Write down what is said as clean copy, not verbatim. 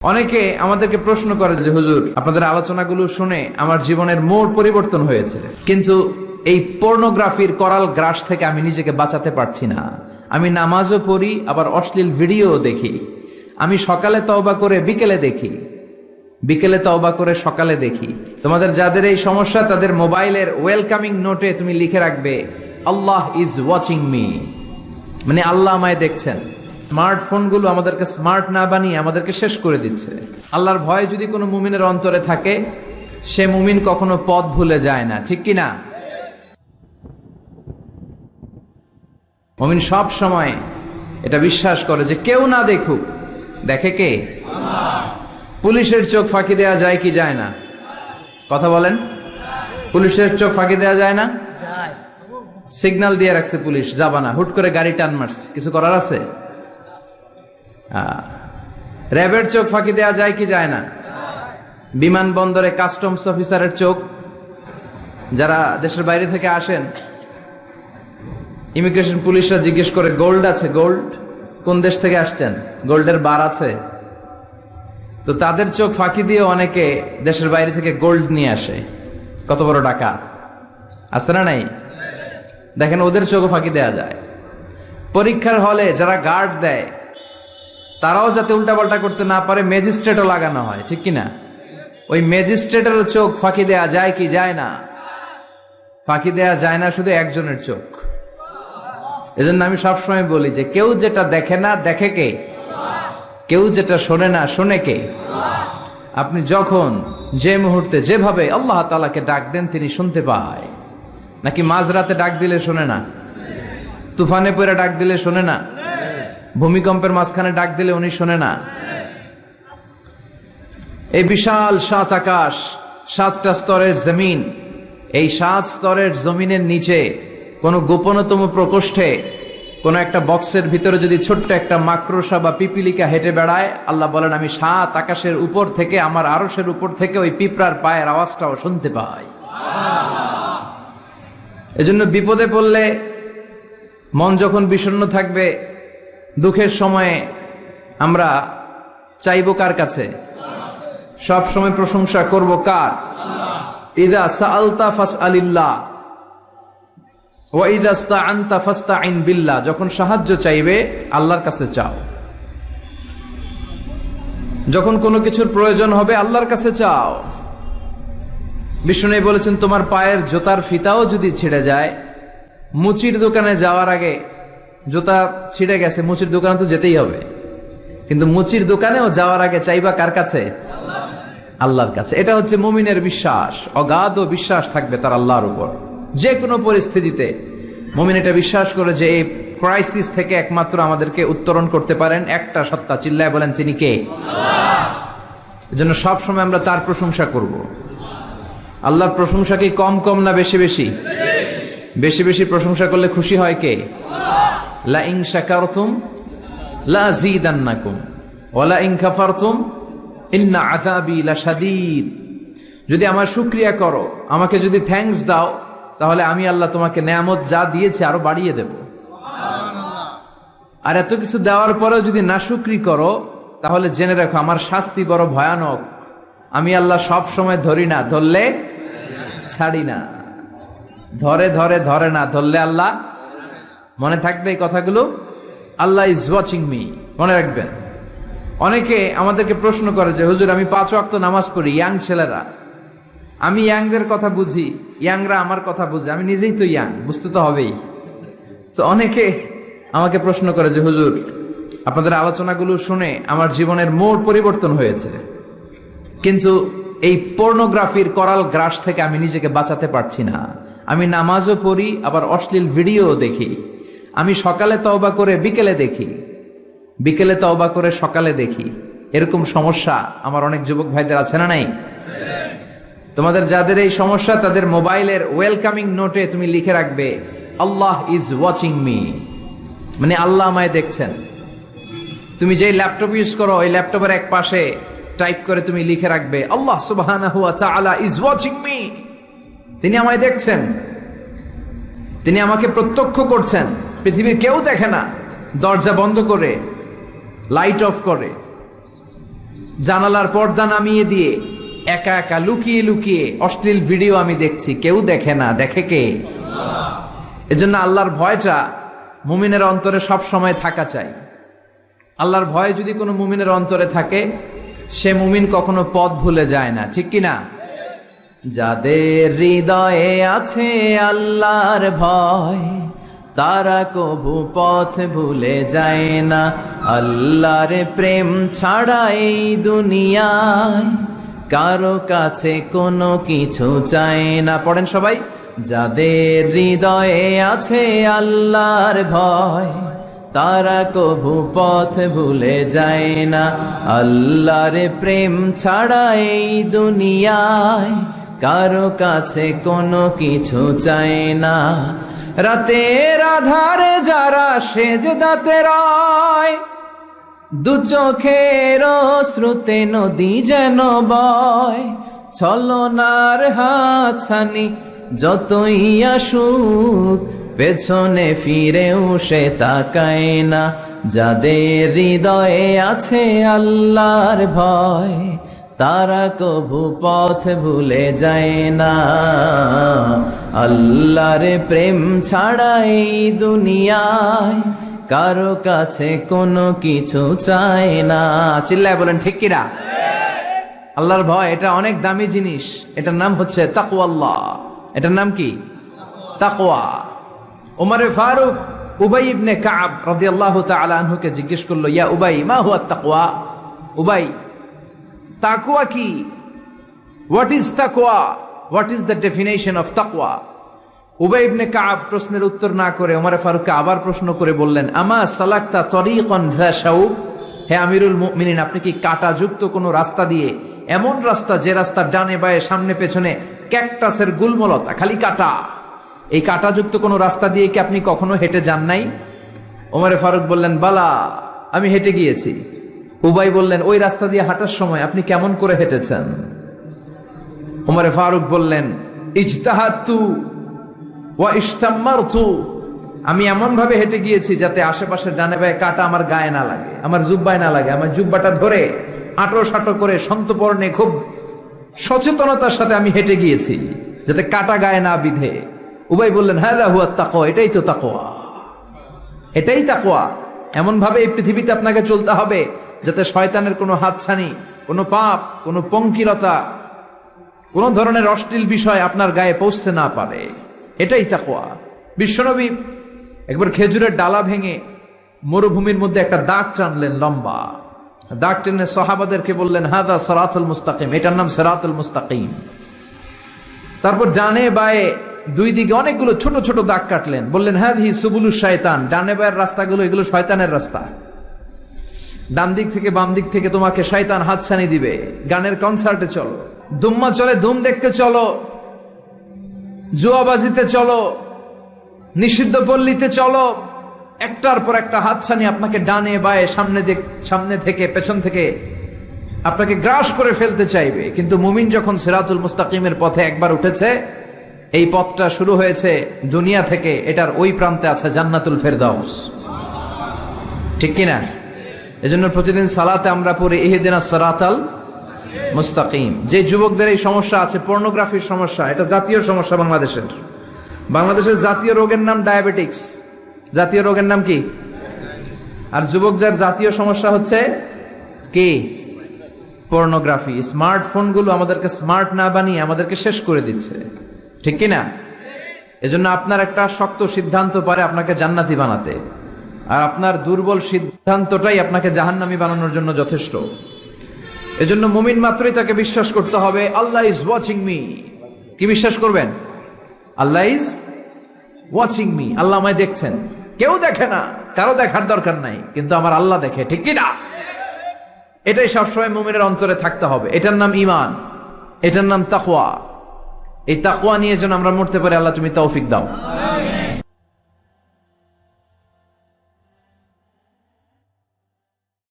অনেকে আমাদেরকে প্রশ্ন করে যে হুজুর আপনাদের আলোচনাগুলো শুনে আমার জীবনের মোড় পরিবর্তন হয়েছে, কিন্তু এই পর্নোগ্রাফির করাল গ্রাস থেকে আমি নিজেকে বাঁচাতে পারছি না। আমি নামাজও পড়ি, আবার অশ্লীল ভিডিও দেখি। আমি সকালে তওবা করে বিকেলে দেখি, বিকেলে তওবা করে সকালে দেখি। তোমাদের যাদের এই সমস্যা তাদের মোবাইলের ওয়েলকামিং নোটে তুমি লিখে রাখবে আল্লাহ ইজ ওয়াচিং মি, মানে আল্লাহ আমায় দেখছেন। স্মার্টফোনগুলো আমাদেরকে স্মার্ট না বানিয়ে আমাদেরকে শেষ করে দিচ্ছে। আল্লাহর ভয় যদি কোনো মুমিনের অন্তরে থাকে, সে মুমিন কখনো পথ ভুলে যায় না, ঠিক কি না? মুমিন সব সময় এটা বিশ্বাস করে যে কেউ না দেখুক, দেখে কে? পুলিশের চোখ ফাঁকি দেওয়া যায় কি যায় না? কথা বলেন। পুলিশের চোখ ফাঁকি দেওয়া যায় না? সিগন্যাল দিয়ে রাখছে পুলিশ, যাবা না, হুট করে গাড়ি টান মারছে, কিছু করার আছে? র্যাবের চোখ ফাঁকি দেওয়া যায় কি যায় না? বিমানবন্দরে কাস্টমস অফিসারের চোখ, যারা দেশের বাইরে থেকে আসেন, ইমিগ্রেশন পুলিশরা জিজ্ঞেস করে গোল্ড আছে? গোল্ড কোন দেশ থেকে আসছেন? গোল্ডের বার আছে? তো তাদের চোখ ফাঁকি দিয়ে অনেকে দেশের বাইরে থেকে গোল্ড নিয়ে আসে। কত বড় টাকা আছে না নাই? দেখেন, ওদের চোখও ফাঁকি দেওয়া যায়। পরীক্ষার হলে যারা গার্ড দেয়, তারাও যাতে উল্টাপাল্টা করতে না পারে ম্যাজিস্ট্রেটও লাগানো হয়, ঠিক কিনা? ওই ম্যাজিস্ট্রেটের চোখ ফাঁকি দেয়া যায় কি যায় না? ফাঁকি দেয়া যায় না শুধু একজনের চোখ। এজন্য আমি সবসময় বলি যে কেউ যেটা দেখে না দেখে কে? কেউ যেটা শোনে না শোনে কে? আপনি যখন যে মুহূর্তে যেভাবে আল্লাহ তাআলাকে ডাক দেন তিনি শুনতে পায়। নাকি মাঝরাতে ডাক দিলে শোনে না? তুফানে পড়ে ডাক দিলে শোনে না? ভূমিকম্পের মাঝখানে ডাক দিলে উনি শোনে না? এই বিশাল ৭ আকাশ, ৭টা স্তরের জমিন, এই ৭ স্তরের জমিনের নিচে কোন গোপনতম প্রকোষ্ঠে কোন একটা বক্সের ভিতরে যদি ছোট্ট একটা মাকড়সা বা পিপিলিকা হেঁটে বেড়ায়, আল্লাহ বলেন আমি ৭ আকাশের উপর থেকে, আমার আরশের উপর থেকে ওই পিঁপড়ার পায়ের আওয়াজটাও শুনতে পাই। এজন্য বিপদে পড়লে, মন যখন বিষণ্ণ থাকবে, দুঃখের সময়ে আমরা চাইবো কার কাছে? সব সময় প্রশংসা করব কার? ইযা সাআলতা ফাসআলিল্লাহ ওয়া ইযা ইসতাআনতা ফাসতাইন বিল্লাহ। যখন সাহায্য চাইবে আল্লাহর কাছে চাও, যখন কোনো কিছুর প্রয়োজন হবে আল্লাহর কাছে চাও। বিষ্ণু বলেছেন তোমার পায়ের জুতার ফিতাও যদি ছিঁড়ে যায়, মুচির দোকানে যাওয়ার আগে, জুতা ছিঁড়ে গেছে, মুচির দোকানে তো যেতেই হবে, কিন্তু মুচির দোকানেও যাওয়ার আগে চাইবা কার কাছে? আল্লাহর কাছে। এটা হচ্ছে মুমিনের বিশ্বাস। অগাধ বিশ্বাস থাকবে তার আল্লাহর উপর। যে কোনো পরিস্থিতিতে মুমিন এটা বিশ্বাস করে যে এই ক্রাইসিস থেকে একমাত্র আমাদেরকে উত্তরণ করতে পারেন একটা সত্তা। চিল্লায় বলেন তিনি কে? এজন্য সবসময় আমরা তার প্রশংসা করব। আল্লাহর প্রশংসা কি কম কম না বেশি বেশি? বেশি বেশি প্রশংসা করলে খুশি হয় কে? লা ইন শাকারতুম লা আযীদান্নাকুম ওয়া লা ইন কাফারতুম ইন্না আযাবি লাশাদীদ। যদি আমার শুকরিয়া করো, আমাকে যদি থ্যাঙ্কস দাও, তাহলে আমি আল্লাহ তোমাকে নেয়ামত যা দিয়েছি আরো বাড়িয়ে দেব। আর এত কিছু দেওয়ার পরেও যদি নাশুকরি করো, তাহলে জেনে রাখো আমার শাস্তি বড় ভয়ানক। আমি আল্লাহ সব সময় ধরি না, ধরলে ছাড়ি না। ধরে ধরে ধরে না, ধরলে আল্লাহ। মনে থাকবে এই কথাগুলো? আল্লাহ ইজ ওয়াচিং মি, মনে রাখবেন। অনেকে আমাদেরকে প্রশ্ন করে যে হুজুর আমি 5 ওয়াক্ত নামাজ পড়ি, ইয়াং ছেলেরা, আমি ইয়াংদের কথা বুঝি, ইয়াংরা আমার কথা বুঝে, আমি নিজেই তো ইয়াং, বুঝতে তো হবেই। তো অনেকে আমাকে প্রশ্ন করে যে হুজুর আপনাদের আলোচনাগুলো শুনে আমার জীবনের মোড় পরিবর্তন হয়েছে, কিন্তু এই পর্নোগ্রাফির করাল গ্রাস থেকে আমি নিজেকে বাঁচাতে পারছি না। আমি নামাজও পড়ি, আবার অশ্লীল ভিডিও দেখি। আমি সকালে তওবা করে বিকেলে দেখি, বিকেলে তওবা করে সকালে দেখি। এরকম সমস্যা আমার অনেক যুবক ভাইদের আছে না নাই? তোমাদের যাদের এই সমস্যা তাদের মোবাইলের ওয়েলকামিং নোটে তুমি লিখে রাখবে আল্লাহ ইজ ওয়াচিং মি, মানে আল্লাহ আমায় দেখছেন। তুমি যেই ল্যাপটপ ইউজ করো, ওই ল্যাপটপের এক পাশে টাইপ করে তুমি লিখে রাখবে আল্লাহ সুবহানাহু ওয়া তাআলা ইজ ওয়াচিং মি, তিনি আমায় দেখছেন, তিনি আমাকে প্রত্যক্ষ করছেন। পৃথিবীর কেউ দেখে না। দরজা বন্ধ করে, লাইট অফ করে, জানালার পর্দা নামিয়ে দিয়ে একা একা লুকিয়ে লুকিয়ে অশ্লীল ভিডিও আমি দেখছি, কেউ দেখে না, দেখে কে? এজন্য আল্লাহর ভয়টা মুমিনের অন্তরে সব সময় থাকা চাই। আল্লাহর ভয় যদি কোনো মুমিনের অন্তরে থাকে, সে মুমিন কখনো পথ ভুলে যায় না, ঠিক কি না? যাদের হৃদয়ে আছে আল্লাহর ভয়, তারা কবু পথ ভুলে যায় না। আল্লাহর প্রেম ছাড়া এই দুনিয়ায় কারো কাছে কোনো কিছু চায় না। পড়েন সবাই, যাদের হৃদয়ে আছে আল্লাহর ভয়, তারা কবু পথ ভুলে যায় না। আল্লাহর প্রেম ছাড়া এই দুনিয়ায় কারো কাছে কোনো কিছু চায় না। রাতের আধারে যারা সেজদাতে রয়, দু চোখের শ্রুতে নদী যেন বয়। ছলনার হাতছানি যতই আসুক, পেছনে ফিরেও সে তাকায় না। যাদের হৃদয়ে আছে আল্লাহর ভয়, তারা কবু পথ ভুলে যায় না। আল্লাহর প্রেম ছাড়া এই দুনিয়ায় কারো কাছে কোনো কিছু চায় না। চিল্লায় বলেন ঠিক কিনা? আল্লাহর ভয় এটা অনেক দামি জিনিস। এটার নাম হচ্ছে তাকওয়াল্লাহ। এটার নাম কি? তাকওয়া। ওমর ফারুক উবাই ইবনে কাব রাদিয়াল্লাহু তাআলা আনহুকে জিজ্ঞেস করলো, ইয়া উবাই, মা হুয়া তাকওয়া? উবাই, তাকওয়া কি? হোয়াট ইজ তাকওয়া? What is the definition of তাকওয়া? উবাই ইবনে কাব প্রশ্নের উত্তর না করে ওমর ফারুককে আবার প্রশ্ন করে বললেন, আমা সালাকতা তরিকান যা শাউক? হে আমিরুল মুমিনিন, আপনি কি কাঁটাযুক্ত কোনো রাস্তা দিয়ে, এমন রাস্তা যে রাস্তার ডানে বায়ে সামনে পেছনে ক্যাকটাসের গুল্মলতা, খালি কাঁটা, এই কাঁটাযুক্ত কোনো রাস্তা দিয়ে কি আপনি কখনো হেঁটে যান নাই? ওমর ফারুক বললেন, বালা, আমি হেঁটে গিয়েছি। উবাই বললেন, ওই রাস্তা দিয়ে হাঁটার সময় আপনি কেমন করে হেঁটেছেন? ওমর ফারুক বললেন, ইজতাহাদতু ওয়া ইশতাম্মারতু, আমি এমন ভাবে হেঁটে গিয়েছি যাতে আশেপাশের ডানে বায়ে কাঁটা আমার গায়ে না লাগে, আমার জুব্বায় না লাগে। আমার জুব্বাটা ধরে আঁটো সাঁটো করে সন্তপর্ণে খুব সচেতনতার সাথে আমি হেঁটে গিয়েছি যাতে কাঁটা গায়ে না বিধে। উবাই বললেন, হাযা হুয়া তাকওয়া, এটাই তো তাকওয়া, এটাই তাকওয়া। এমন ভাবে এই পৃথিবীতে আপনাকে চলতে হবে যাতে শয়তানের কোনো হাতছানি, কোনো পাপ, কোনো পঙ্কিলতা, কোন ধরনের অশ্লীল বিষয় আপনার গায়ে পৌঁছতে না পারে। এটাই তাকওয়া। বিশ্বনবী একবার খেজুরের ডালা ভেঙে মরুভূমির মধ্যে একটা দাগ টানলেন, লম্বা দাগ টেনে সাহাবাদেরকে বললেন, হাদা সিরাতুল মুস্তাকিম, এটার নাম সিরাতুল মুস্তাকিম। তারপর ডানে বায়ে দুই দিকে অনেকগুলো ছোট ছোট দাগ কাটলেন, বললেন, হাদিহি সুবুলুশ শয়তান, ডানে বায়ের রাস্তাগুলো এগুলো শয়তানের রাস্তা। ডান দিক থেকে বাম দিক থেকে তোমাকে শয়তান হাতছানি দিবে। গানের কনসার্টে চলো, দুম্মা চলে ধুম দেখতে চলো, জুয়াবাজিতে চলো, নিষিদ্ধ পল্লীতে চলো, একটার পর একটা হাতছানি আপনাকে ডানে বায়ে সামনে থেকে পেছন থেকে আপনাকে গ্রাস করে ফেলতে চাইবে। কিন্তু মুমিন যখন সিরাতুল মুস্তাকিমের পথে একবার উঠেছে, এই পথটা শুরু হয়েছে দুনিয়া থেকে, এটার ওই প্রান্তে আছে জান্নাতুল ফেরদাউস, ঠিক কিনা? এজন্য প্রতিদিন সালাতে আমরা পড়ি ইহদিনাস সিরাতাল মুস্তাকিম। যে যুবকদের এই সমস্যা আছে, পর্নোগ্রাফির সমস্যা, এটা জাতীয় সমস্যা বাংলাদেশের জাতীয় রোগের নাম ডায়াবেটিক্স। জাতীয় রোগের নাম কি? আর যুবকদের জাতীয় সমস্যা হচ্ছে কি? পর্নোগ্রাফি। স্মার্টফোনগুলো আমাদেরকে স্মার্ট না বানিয়ে আমাদেরকে শেষ করে দিচ্ছে, ঠিক কিনা? এজন্য আপনার একটা শক্ত সিদ্ধান্ত পারে আপনাকে জান্নাতি বানাতে, আর আপনার দুর্বল সিদ্ধান্তটাই আপনাকে জাহান্নামী বানানোর জন্য যথেষ্ট। এজন্য মুমিন মাত্রই তাকে বিশ্বাস করতে হবে, আল্লাহ ইজ ওয়াচিং মি। কি বিশ্বাস করবেন? আল্লাহ ইজ ওয়াচিং মি, আল্লাহ আমায় দেখছেন। কেউ দেখে না, কারো দেখার দরকার নাই, কিন্তু আমার আল্লাহ দেখে, ঠিক কিনা? এটাই সবসময় মুমিনের অন্তরে থাকতে হবে। এটার নাম ঈমান, এটার নাম তাকওয়া। এই তাকওয়া নিয়ে যেন আমরা মরতে পারি, আল্লাহ তুমি তৌফিক দাও।